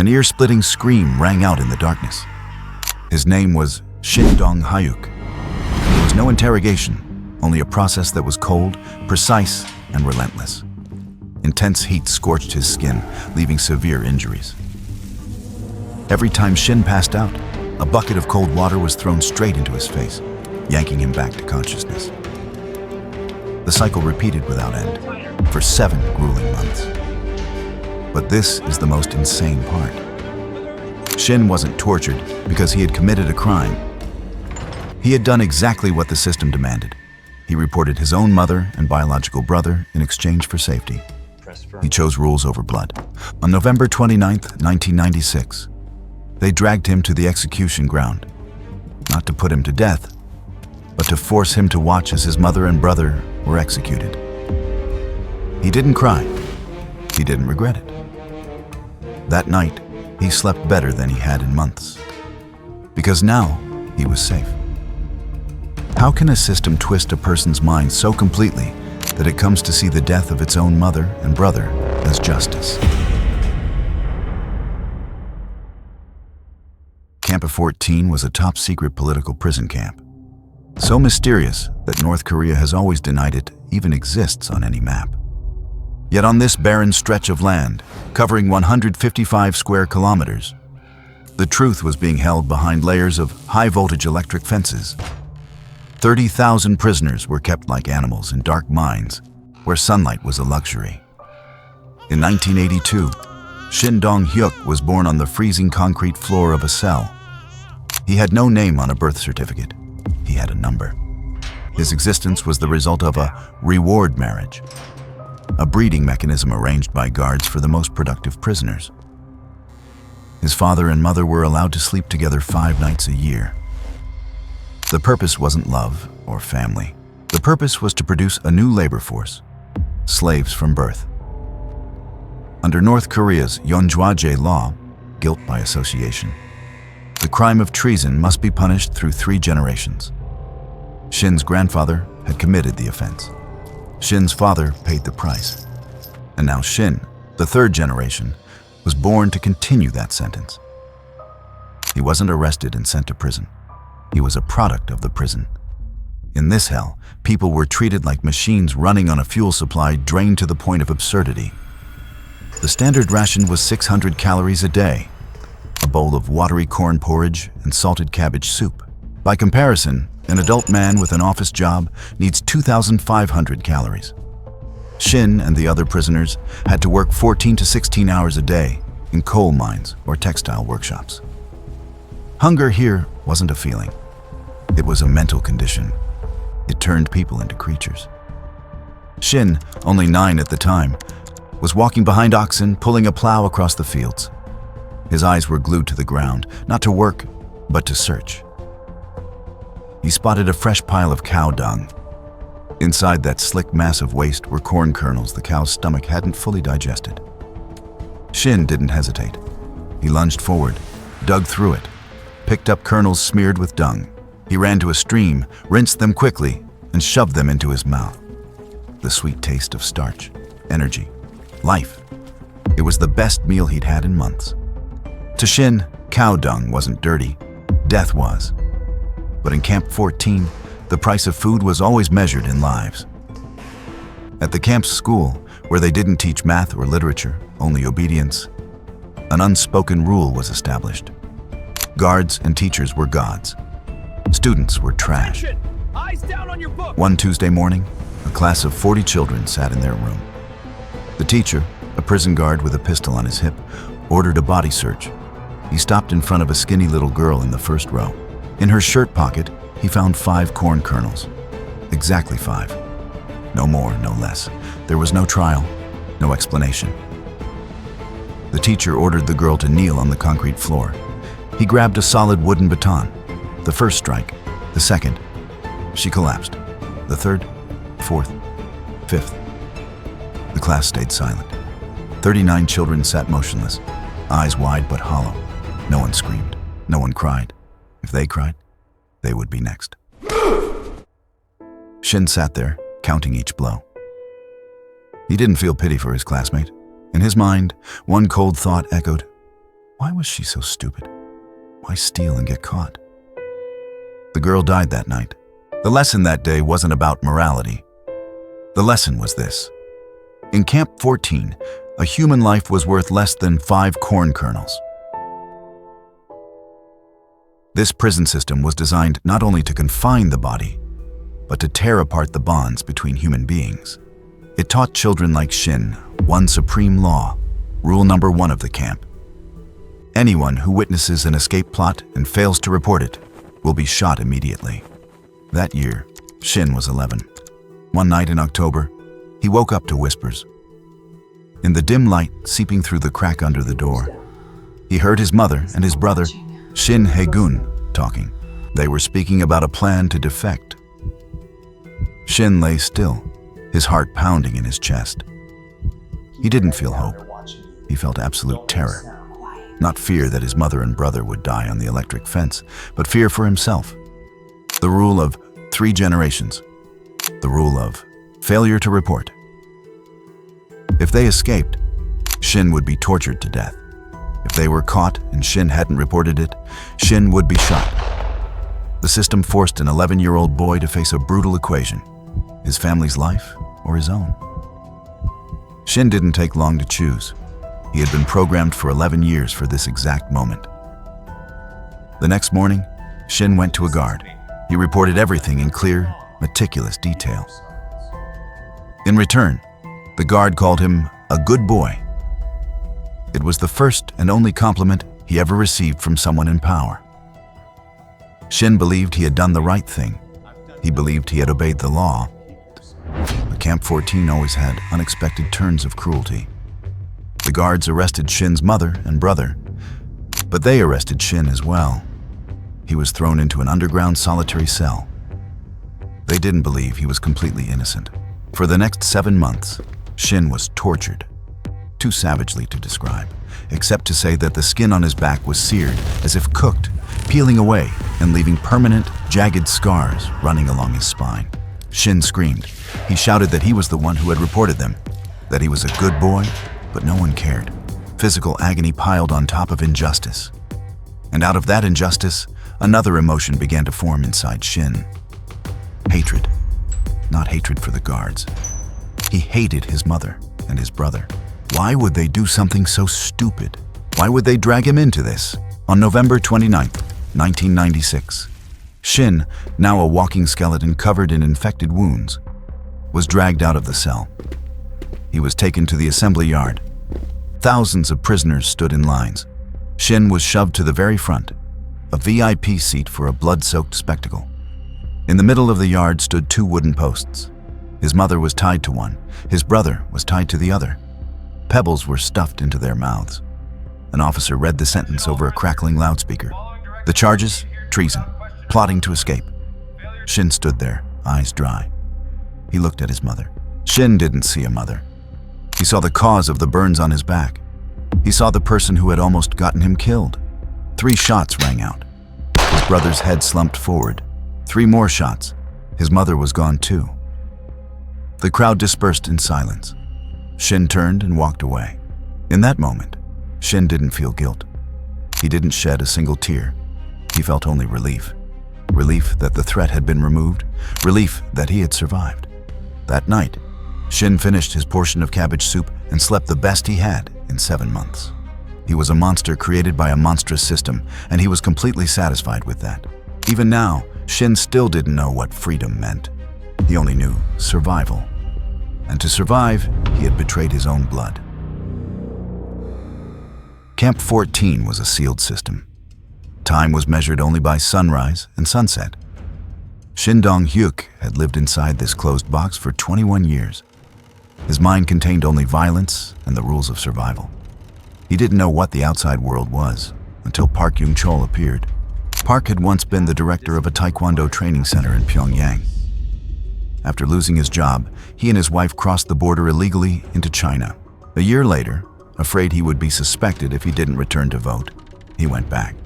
An ear-splitting scream rang out in the darkness. His name was Shin Hyuk. There was no interrogation, only a process that was cold, precise, and relentless. Intense heat scorched his skin, leaving severe injuries. Every time Shin passed out, a bucket of cold water was thrown straight into his face, yanking him back to consciousness. The cycle repeated without end, for 7 grueling months. But this is the most insane part. Shin wasn't tortured because he had committed a crime. He had done exactly what the system demanded. He reported his own mother and biological brother in exchange for safety. He chose rules over blood. On November 29, 1996, they dragged him to the execution ground, not to put him to death, but to force him to watch as his mother and brother were executed. He didn't cry. He didn't regret it. That night, he slept better than he had in months, because now he was safe. How can a system twist a person's mind so completely that it comes to see the death of its own mother and brother as justice? Camp 14 was a top-secret political prison camp, so mysterious that North Korea has always denied it even exists on any map. Yet on this barren stretch of land, covering 155 square kilometers, the truth was being held behind layers of high-voltage electric fences. 30,000 prisoners were kept like animals in dark mines where sunlight was a luxury. In 1982, Shin Hyuk was born on the freezing concrete floor of a cell. He had no name on a birth certificate. He had a number. His existence was the result of a reward marriage, a breeding mechanism arranged by guards for the most productive prisoners. His father and mother were allowed to sleep together 5 nights a year. The purpose wasn't love or family. The purpose was to produce a new labor force, slaves from birth. Under North Korea's Yeonjwaje law, guilt by association, the crime of treason must be punished through 3 generations. Shin's grandfather had committed the offense. Shin's father paid the price. And now Shin, the 3rd generation, was born to continue that sentence. He wasn't arrested and sent to prison. He was a product of the prison. In this hell, people were treated like machines running on a fuel supply drained to the point of absurdity. The standard ration was 600 calories a day, a bowl of watery corn porridge and salted cabbage soup. By comparison, an adult man with an office job needs 2,500 calories. Shin and the other prisoners had to work 14 to 16 hours a day in coal mines or textile workshops. Hunger here wasn't a feeling. It was a mental condition. It turned people into creatures. Shin, only 9 at the time, was walking behind oxen, pulling a plow across the fields. His eyes were glued to the ground, not to work, but to search. He spotted a fresh pile of cow dung. Inside that slick mass of waste were corn kernels the cow's stomach hadn't fully digested. Shin didn't hesitate. He lunged forward, dug through it, picked up kernels smeared with dung. He ran to a stream, rinsed them quickly, and shoved them into his mouth. The sweet taste of starch, energy, life. It was the best meal he'd had in months. To Shin, cow dung wasn't dirty. Death was. But in Camp 14, the price of food was always measured in lives. At the camp's school, where they didn't teach math or literature, only obedience, an unspoken rule was established. Guards and teachers were gods. Students were trash. Eyes down on your book. One Tuesday morning, a class of 40 children sat in their room. The teacher, a prison guard with a pistol on his hip, ordered a body search. He stopped in front of a skinny little girl in the first row. In her shirt pocket, he found 5 corn kernels. Exactly 5. No more, no less. There was no trial, no explanation. The teacher ordered the girl to kneel on the concrete floor. He grabbed a solid wooden baton. The first strike, the second. She collapsed. The third, fourth, fifth. The class stayed silent. 39 children sat motionless, eyes wide but hollow. No one screamed. No one cried. If they cried, they would be next. Shin sat there, counting each blow. He didn't feel pity for his classmate. In his mind, one cold thought echoed, Why was she so stupid? Why steal and get caught? The girl died that night. The lesson that day wasn't about morality. The lesson was this. In Camp 14, a human life was worth less than 5 corn kernels. This prison system was designed not only to confine the body, but to tear apart the bonds between human beings. It taught children like Shin one supreme law, rule number 1 of the camp. Anyone who witnesses an escape plot and fails to report it will be shot immediately. That year, Shin was 11. One night in October, he woke up to whispers. In the dim light seeping through the crack under the door, he heard his mother and his brother, Shin Hae-gun, talking. They were speaking about a plan to defect. Shin lay still, his heart pounding in his chest. He didn't feel hope. He felt absolute terror. Not fear that his mother and brother would die on the electric fence, but fear for himself. The rule of 3 generations. The rule of failure to report. If they escaped, Shin would be tortured to death. If they were caught and Shin hadn't reported it, Shin would be shot. The system forced an 11-year-old boy to face a brutal equation: his family's life or his own. Shin didn't take long to choose. He had been programmed for 11 years for this exact moment. The next morning, Shin went to a guard. He reported everything in clear, meticulous detail. In return, the guard called him a good boy. It was the first and only compliment he ever received from someone in power. Shin believed he had done the right thing. He believed he had obeyed the law. But Camp 14 always had unexpected turns of cruelty. The guards arrested Shin's mother and brother, but they arrested Shin as well. He was thrown into an underground solitary cell. They didn't believe he was completely innocent. For the next 7 months, Shin was tortured. Too savagely to describe, except to say that the skin on his back was seared as if cooked, peeling away and leaving permanent, jagged scars running along his spine. Shin screamed. He shouted that he was the one who had reported them, that he was a good boy, but no one cared. Physical agony piled on top of injustice. And out of that injustice, another emotion began to form inside Shin. Hatred. Not hatred for the guards. He hated his mother and his brother. Why would they do something so stupid? Why would they drag him into this? On November 29th, 1996, Shin, now a walking skeleton covered in infected wounds, was dragged out of the cell. He was taken to the assembly yard. Thousands of prisoners stood in lines. Shin was shoved to the very front, a VIP seat for a blood-soaked spectacle. In the middle of the yard stood 2 wooden posts. His mother was tied to one. His brother was tied to the other. Pebbles were stuffed into their mouths. An officer read the sentence over a crackling loudspeaker. The charges? Treason. Plotting to escape. Shin stood there, eyes dry. He looked at his mother. Shin didn't see a mother. He saw the cause of the burns on his back. He saw the person who had almost gotten him killed. 3 shots rang out. His brother's head slumped forward. 3 more shots. His mother was gone too. The crowd dispersed in silence. Shin turned and walked away. In that moment, Shin didn't feel guilt. He didn't shed a single tear. He felt only relief. Relief that the threat had been removed. Relief that he had survived. That night, Shin finished his portion of cabbage soup and slept the best he had in 7 months. He was a monster created by a monstrous system, and he was completely satisfied with that. Even now, Shin still didn't know what freedom meant. He only knew survival. And to survive, he had betrayed his own blood. Camp 14 was a sealed system. Time was measured only by sunrise and sunset. Shindong Hyuk had lived inside this closed box for 21 years. His mind contained only violence and the rules of survival. He didn't know what the outside world was until Park Chol appeared. Park had once been the director of a taekwondo training center in Pyongyang. After losing his job, he and his wife crossed the border illegally into China. A year later, afraid he would be suspected if he didn't return to vote, he went back.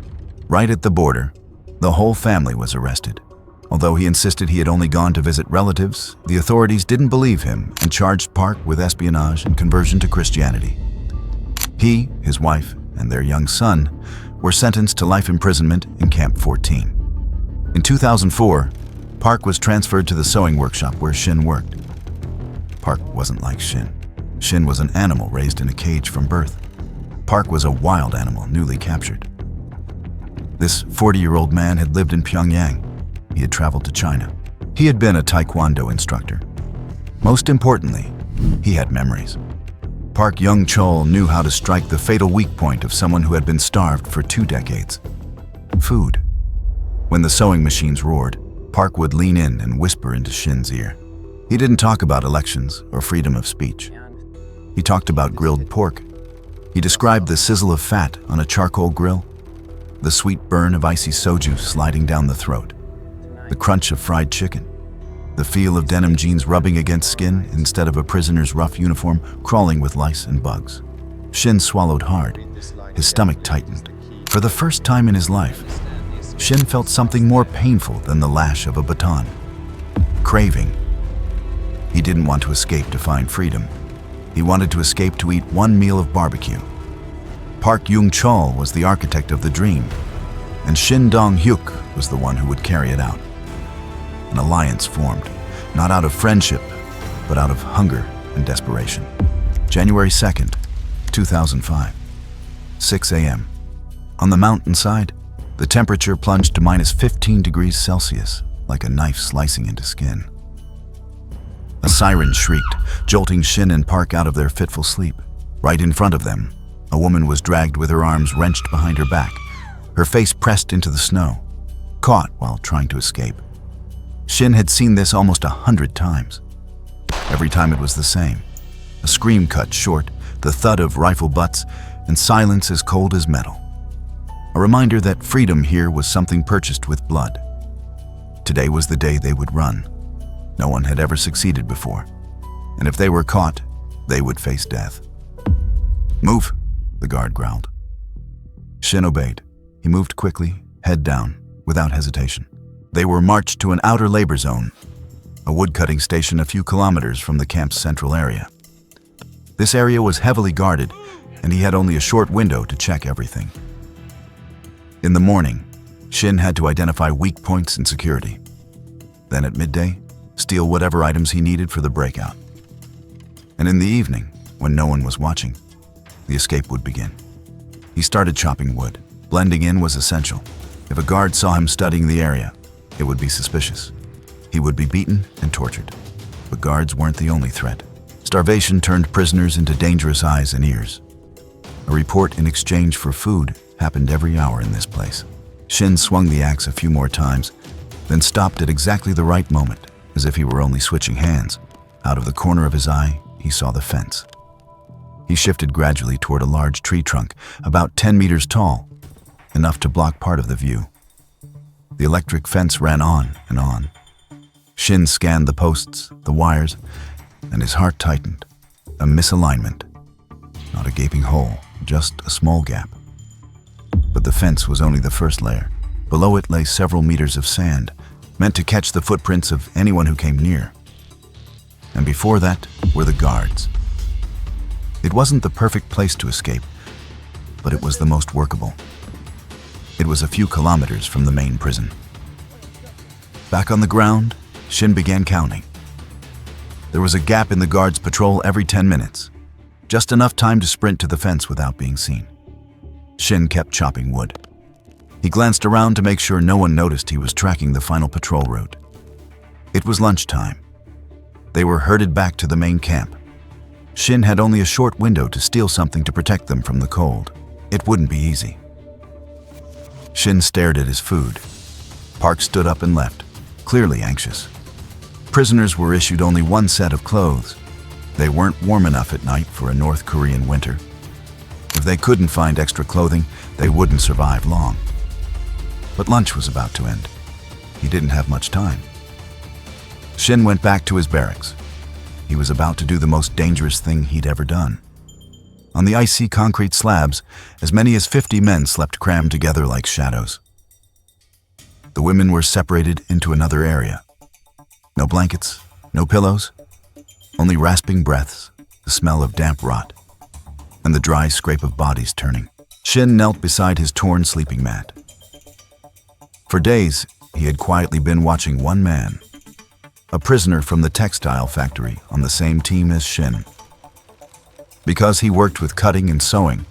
Right at the border, the whole family was arrested. Although he insisted he had only gone to visit relatives, the authorities didn't believe him and charged Park with espionage and conversion to Christianity. He, his wife, and their young son were sentenced to life imprisonment in Camp 14. In 2004, Park was transferred to the sewing workshop where Shin worked. Park wasn't like Shin. Shin was an animal raised in a cage from birth. Park was a wild animal newly captured. This 40-year-old man had lived in Pyongyang. He had traveled to China. He had been a taekwondo instructor. Most importantly, he had memories. Park Chol knew how to strike the fatal weak point of someone who had been starved for 2 decades. Food. When the sewing machines roared, Park would lean in and whisper into Shin's ear. He didn't talk about elections or freedom of speech. He talked about grilled pork. He described the sizzle of fat on a charcoal grill, the sweet burn of icy soju sliding down the throat, the crunch of fried chicken, the feel of denim jeans rubbing against skin instead of a prisoner's rough uniform crawling with lice and bugs. Shin swallowed hard. His stomach tightened. For the first time in his life, Shin felt something more painful than the lash of a baton. Craving. He didn't want to escape to find freedom. He wanted to escape to eat one meal of barbecue. Park Chol was the architect of the dream, and Shin Hyuk was the one who would carry it out. An alliance formed, not out of friendship, but out of hunger and desperation. January 2nd, 2005, 6 a.m. On the mountainside, the temperature plunged to minus 15 degrees Celsius, like a knife slicing into skin. A siren shrieked, jolting Shin and Park out of their fitful sleep. Right in front of them, a woman was dragged with her arms wrenched behind her back, her face pressed into the snow, caught while trying to escape. Shin had seen this almost 100 times. Every time it was the same. A scream cut short, the thud of rifle butts, and silence as cold as metal. A reminder that freedom here was something purchased with blood. Today was the day they would run. No one had ever succeeded before, and if they were caught, they would face death. "Move," the guard growled. Shin obeyed. He moved quickly, head down, without hesitation. They were marched to an outer labor zone, a woodcutting station a few kilometers from the camp's central area. This area was heavily guarded, and he had only a short window to check everything. In the morning, Shin had to identify weak points in security. Then at midday, steal whatever items he needed for the breakout. And in the evening, when no one was watching, the escape would begin. He started chopping wood. Blending in was essential. If a guard saw him studying the area, it would be suspicious. He would be beaten and tortured. But guards weren't the only threat. Starvation turned prisoners into dangerous eyes and ears. A report in exchange for food happened every hour in this place. Shin swung the axe a few more times, then stopped at exactly the right moment, as if he were only switching hands. Out of the corner of his eye, he saw the fence. He shifted gradually toward a large tree trunk, about 10 meters tall, enough to block part of the view. The electric fence ran on and on. Shin scanned the posts, the wires, and his heart tightened. A misalignment. Not a gaping hole, just a small gap. But the fence was only the first layer. Below it lay several meters of sand, meant to catch the footprints of anyone who came near. And before that were the guards. It wasn't the perfect place to escape, but it was the most workable. It was a few kilometers from the main prison. Back on the ground, Shin began counting. There was a gap in the guards' patrol every 10 minutes, just enough time to sprint to the fence without being seen. Shin kept chopping wood. He glanced around to make sure no one noticed he was tracking the final patrol route. It was lunchtime. They were herded back to the main camp. Shin had only a short window to steal something to protect them from the cold. It wouldn't be easy. Shin stared at his food. Park stood up and left, clearly anxious. Prisoners were issued only one set of clothes. They weren't warm enough at night for a North Korean winter. If they couldn't find extra clothing, they wouldn't survive long. But lunch was about to end. He didn't have much time. Shin went back to his barracks. He was about to do the most dangerous thing he'd ever done. On the icy concrete slabs, as many as 50 men slept crammed together like shadows. The women were separated into another area. No blankets, no pillows, only rasping breaths, the smell of damp rot, and the dry scrape of bodies turning. Shin knelt beside his torn sleeping mat. For days, he had quietly been watching one man, a prisoner from the textile factory on the same team as Shin. Because he worked with cutting and sewing,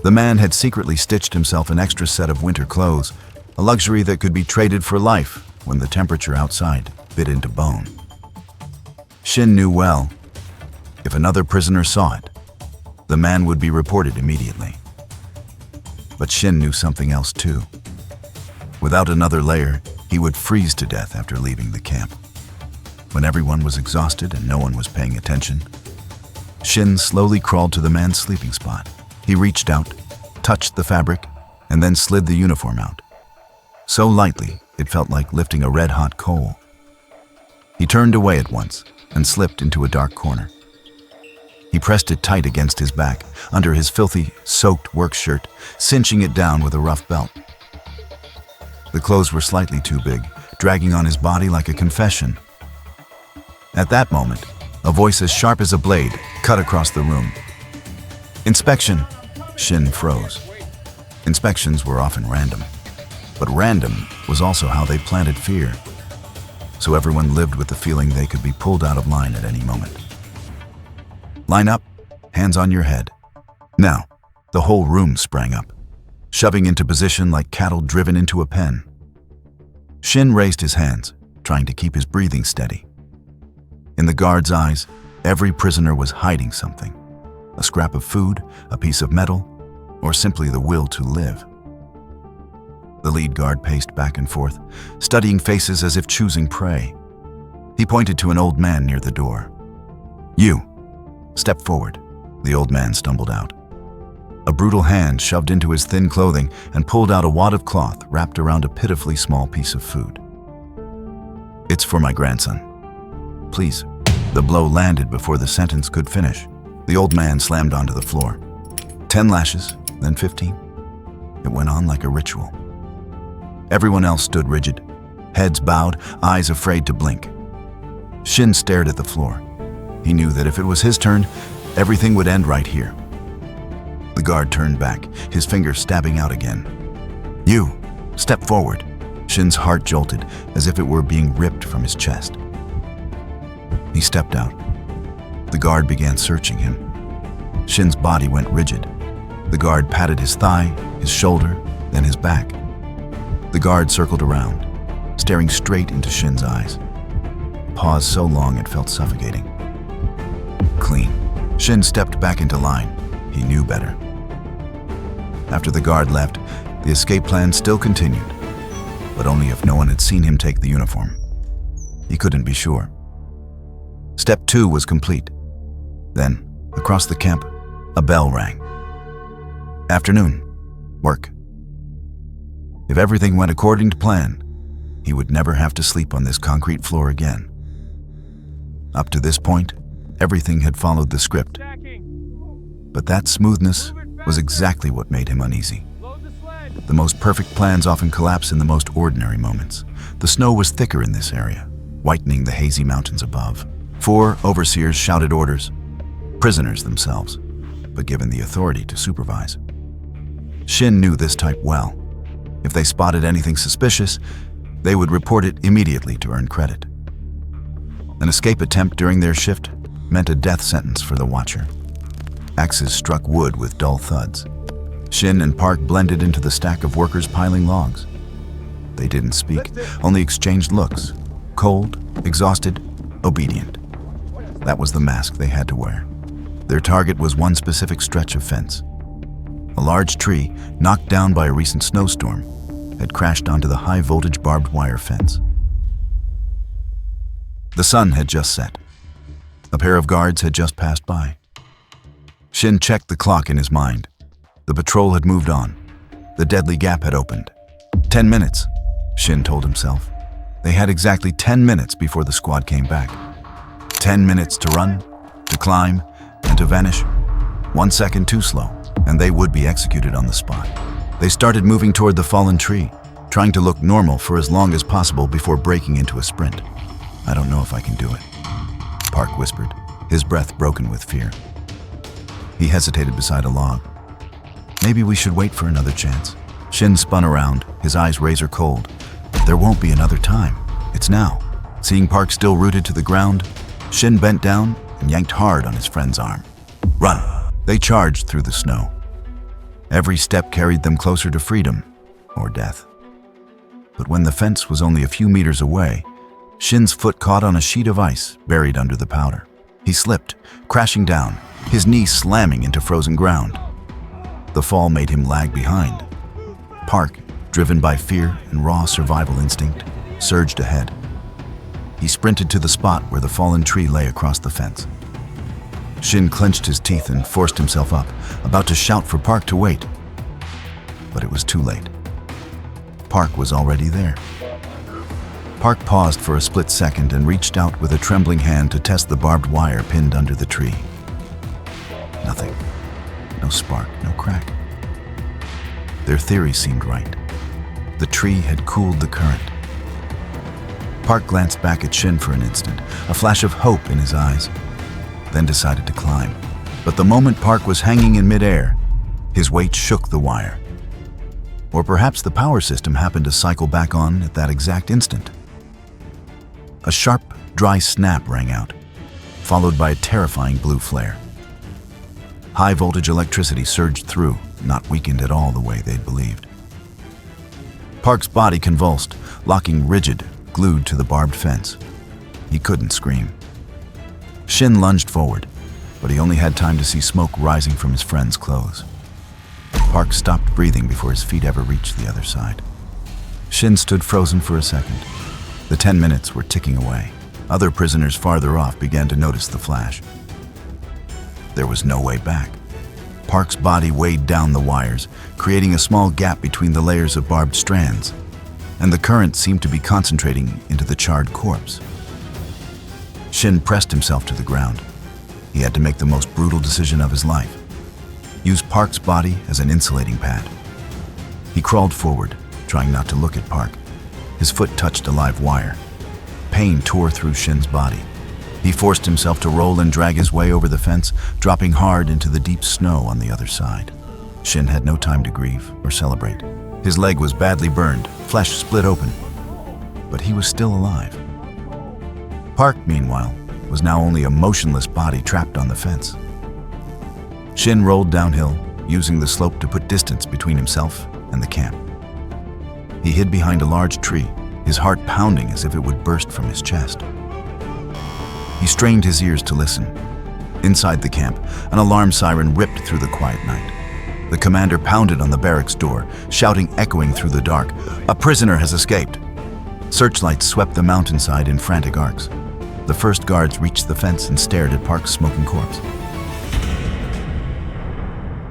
the man had secretly stitched himself an extra set of winter clothes, a luxury that could be traded for life when the temperature outside bit into bone. Shin knew well, if another prisoner saw it, the man would be reported immediately. But Shin knew something else too. Without another layer, he would freeze to death after leaving the camp. When everyone was exhausted and no one was paying attention, Shin slowly crawled to the man's sleeping spot. He reached out, touched the fabric, and then slid the uniform out. So lightly, it felt like lifting a red-hot coal. He turned away at once and slipped into a dark corner. He pressed it tight against his back, under his filthy, soaked work shirt, cinching it down with a rough belt. The clothes were slightly too big, dragging on his body like a confession. At that moment, a voice as sharp as a blade cut across the room. "Inspection!" Shin froze. Inspections were often random, but random was also how they planted fear. So everyone lived with the feeling they could be pulled out of line at any moment. "Line up, hands on your head." Now, the whole room sprang up, shoving into position like cattle driven into a pen. Shin raised his hands, trying to keep his breathing steady. In the guard's eyes, every prisoner was hiding something. A scrap of food, a piece of metal, or simply the will to live. The lead guard paced back and forth, studying faces as if choosing prey. He pointed to an old man near the door. "You, step forward," the old man stumbled out. A brutal hand shoved into his thin clothing and pulled out a wad of cloth wrapped around a pitifully small piece of food. "It's for my grandson. Please." The blow landed before the sentence could finish. The old man slammed onto the floor. 10 lashes, then 15. It went on like a ritual. Everyone else stood rigid, heads bowed, eyes afraid to blink. Shin stared at the floor. He knew that if it was his turn, everything would end right here. The guard turned back, his finger stabbing out again. "You, step forward." Shin's heart jolted, as if it were being ripped from his chest. He stepped out. The guard began searching him. Shin's body went rigid. The guard patted his thigh, his shoulder, then his back. The guard circled around, staring straight into Shin's eyes. Pause so long it felt suffocating. Clean. Shin stepped back into line. He knew better. After the guard left, the escape plan still continued, but only if no one had seen him take the uniform. He couldn't be sure. Step 2 was complete. Then, across the camp, a bell rang. Afternoon. Work. If everything went according to plan, he would never have to sleep on this concrete floor again. Up to this point, everything had followed the script. But that smoothness was exactly what made him uneasy. The most perfect plans often collapse in the most ordinary moments. The snow was thicker in this area, whitening the hazy mountains above. 4 overseers shouted orders, prisoners themselves, but given the authority to supervise. Shin knew this type well. If they spotted anything suspicious, they would report it immediately to earn credit. An escape attempt during their shift meant a death sentence for the watcher. Axes struck wood with dull thuds. Shin and Park blended into the stack of workers piling logs. They didn't speak, only exchanged looks. Cold, exhausted, obedient. That was the mask they had to wear. Their target was one specific stretch of fence. A large tree, knocked down by a recent snowstorm, had crashed onto the high-voltage barbed wire fence. The sun had just set. A pair of guards had just passed by. Shin checked the clock in his mind. The patrol had moved on. The deadly gap had opened. 10 minutes, Shin told himself. They had exactly 10 minutes before the squad came back. 10 minutes to run, to climb, and to vanish. 1 second too slow, and they would be executed on the spot. They started moving toward the fallen tree, trying to look normal for as long as possible before breaking into a sprint. "I don't know if I can do it," Park whispered, his breath broken with fear. He hesitated beside a log. Maybe we should wait for another chance. Shin spun around, his eyes razor cold. There won't be another time. It's now. Seeing Park still rooted to the ground, Shin bent down and yanked hard on his friend's arm. Run! They charged through the snow. Every step carried them closer to freedom or death. But when the fence was only a few meters away, Shin's foot caught on a sheet of ice buried under the powder. He slipped, crashing down, his knee slamming into frozen ground. The fall made him lag behind. Park, driven by fear and raw survival instinct, surged ahead. He sprinted to the spot where the fallen tree lay across the fence. Shin clenched his teeth and forced himself up, about to shout for Park to wait. But it was too late. Park was already there. Park paused for a split second and reached out with a trembling hand to test the barbed wire pinned under the tree. Nothing. No spark, no crack. Their theory seemed right. The tree had cooled the current. Park glanced back at Shin for an instant, a flash of hope in his eyes, then decided to climb. But the moment Park was hanging in midair, his weight shook the wire. Or perhaps the power system happened to cycle back on at that exact instant. A sharp, dry snap rang out, followed by a terrifying blue flare. High-voltage electricity surged through, not weakened at all the way they'd believed. Park's body convulsed, locking rigid, glued to the barbed fence. He couldn't scream. Shin lunged forward, but he only had time to see smoke rising from his friend's clothes. Park stopped breathing before his feet ever reached the other side. Shin stood frozen for a second. The 10 minutes were ticking away. Other prisoners farther off began to notice the flash. There was no way back. Park's body weighed down the wires, creating a small gap between the layers of barbed strands, and the current seemed to be concentrating into the charred corpse. Shin pressed himself to the ground. He had to make the most brutal decision of his life. Use Park's body as an insulating pad. He crawled forward, trying not to look at Park. His foot touched a live wire. Pain tore through Shin's body. He forced himself to roll and drag his way over the fence, dropping hard into the deep snow on the other side. Shin had no time to grieve or celebrate. His leg was badly burned, flesh split open, but he was still alive. Park, meanwhile, was now only a motionless body trapped on the fence. Shin rolled downhill, using the slope to put distance between himself and the camp. He hid behind a large tree, his heart pounding as if it would burst from his chest. He strained his ears to listen. Inside the camp, an alarm siren ripped through the quiet night. The commander pounded on the barracks door, shouting, echoing through the dark, "A prisoner has escaped!" Searchlights swept the mountainside in frantic arcs. The first guards reached the fence and stared at Park's smoking corpse.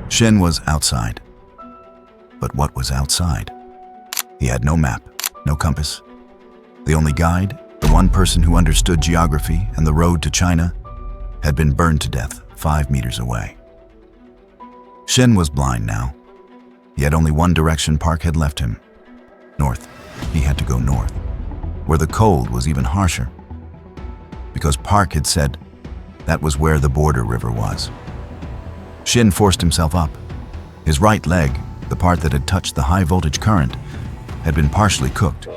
Shin was outside. But what was outside? He had no map, no compass. The only guide, the one person who understood geography and the road to China, had been burned to death 5 meters away. Shin was blind now. He had only one direction Park had left him. North. He had to go north, where the cold was even harsher. Because Park had said that was where the border river was. Shin forced himself up. His right leg, the part that had touched the high-voltage current, had been partially cooked.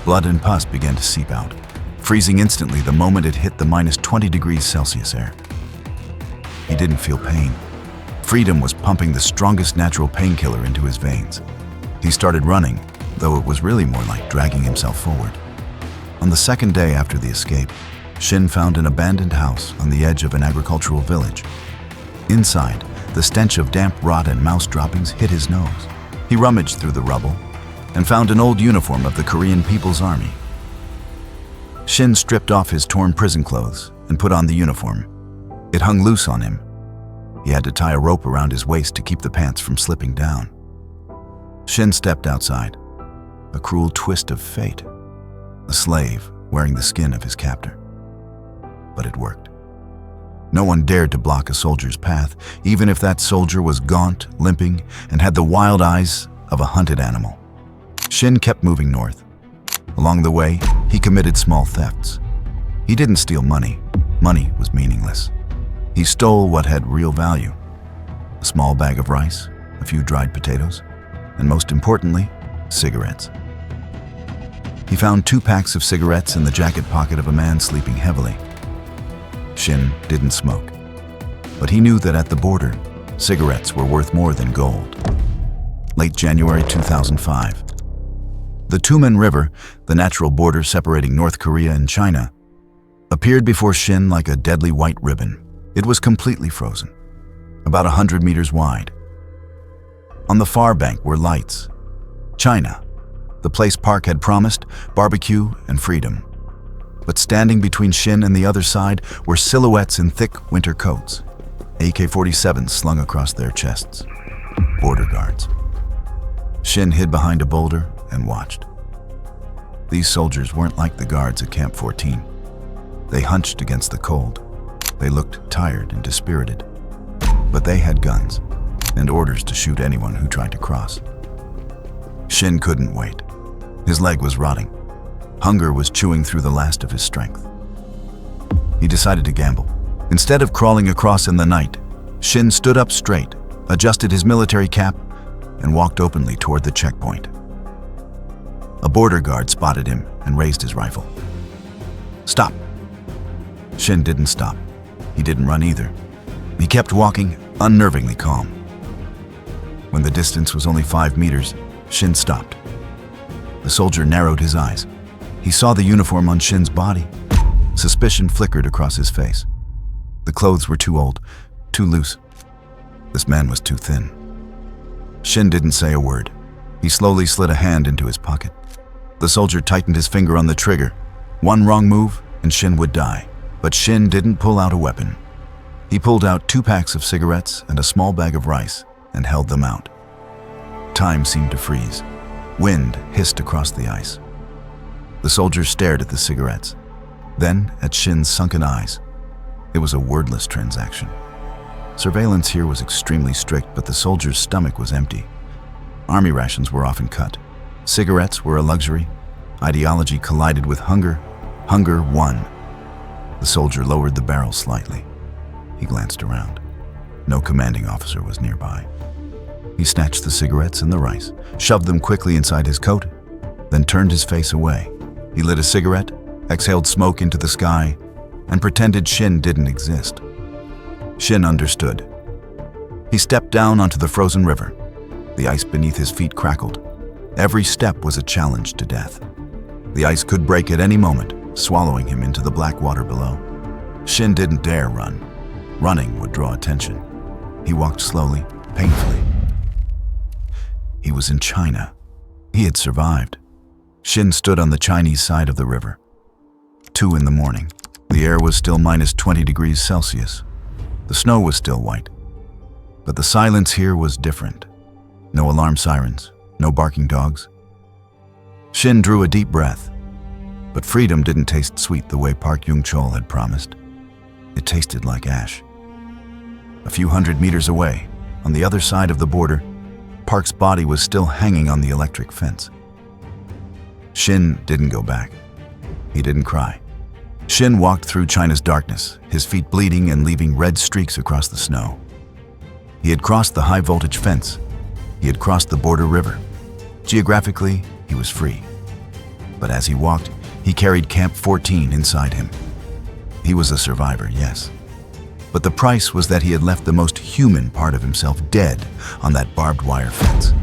Blood and pus began to seep out, freezing instantly the moment it hit the minus 20 degrees Celsius air. He didn't feel pain. Freedom was pumping the strongest natural painkiller into his veins. He started running, though it was really more like dragging himself forward. On the second day after the escape, Shin found an abandoned house on the edge of an agricultural village. Inside, the stench of damp rot and mouse droppings hit his nose. He rummaged through the rubble and found an old uniform of the Korean People's Army. Shin stripped off his torn prison clothes and put on the uniform. It hung loose on him. He had to tie a rope around his waist to keep the pants from slipping down. Shin stepped outside, a cruel twist of fate, a slave wearing the skin of his captor. But it worked. No one dared to block a soldier's path, even if that soldier was gaunt, limping, and had the wild eyes of a hunted animal. Shin kept moving north. Along the way, he committed small thefts. He didn't steal money. Money was meaningless. He stole what had real value: a small bag of rice a few dried potatoes, and most importantly, cigarettes. He found 2 packs of cigarettes in the jacket pocket of a man sleeping heavily. Shin didn't smoke, but he knew that at the border, cigarettes were worth more than gold. Late January 2005. The Tumen River, the natural border separating North Korea and China, appeared before Shin like a deadly white ribbon. It was completely frozen, about 100 meters wide. On the far bank were lights. China, the place Park had promised, barbecue and freedom. But standing between Shin and the other side were silhouettes in thick winter coats, AK-47s slung across their chests. Border guards. Shin hid behind a boulder and watched. These soldiers weren't like the guards at Camp 14. They hunched against the cold. They looked tired and dispirited. But they had guns and orders to shoot anyone who tried to cross. Shin couldn't wait. His leg was rotting. Hunger was chewing through the last of his strength. He decided to gamble. Instead of crawling across in the night, Shin stood up straight, adjusted his military cap, and walked openly toward the checkpoint. A border guard spotted him and raised his rifle. "Stop." Shin didn't stop. He didn't run either. He kept walking, unnervingly calm. When the distance was only 5 meters, Shin stopped. The soldier narrowed his eyes. He saw the uniform on Shin's body. Suspicion flickered across his face. The clothes were too old, too loose. This man was too thin. Shin didn't say a word. He slowly slid a hand into his pocket. The soldier tightened his finger on the trigger. One wrong move, and Shin would die. But Shin didn't pull out a weapon. He pulled out 2 packs of cigarettes and a small bag of rice and held them out. Time seemed to freeze. Wind hissed across the ice. The soldier stared at the cigarettes, then at Shin's sunken eyes. It was a wordless transaction. Surveillance here was extremely strict, but the soldier's stomach was empty. Army rations were often cut. Cigarettes were a luxury. Ideology collided with hunger. Hunger won. The soldier lowered the barrel slightly. He glanced around. No commanding officer was nearby. He snatched the cigarettes and the rice, shoved them quickly inside his coat, then turned his face away. He lit a cigarette, exhaled smoke into the sky, and pretended Shin didn't exist. Shin understood. He stepped down onto the frozen river. The ice beneath his feet crackled. Every step was a challenge to death. The ice could break at any moment, swallowing him into the black water below. Shin didn't dare run. Running would draw attention. He walked slowly, painfully. He was in China. He had survived. Shin stood on the Chinese side of the river. 2 in the morning. The air was still minus 20 degrees Celsius. The snow was still white. But the silence here was different. No alarm sirens, no barking dogs. Shin drew a deep breath. But freedom didn't taste sweet the way Park Chol had promised. It tasted like ash. A few hundred meters away, on the other side of the border, Park's body was still hanging on the electric fence. Shin didn't go back. He didn't cry. Shin walked through China's darkness, his feet bleeding and leaving red streaks across the snow. He had crossed the high-voltage fence. He had crossed the border river. Geographically, he was free. But as he walked, he carried Camp 14 inside him. He was a survivor, yes. But the price was that he had left the most human part of himself dead on that barbed wire fence.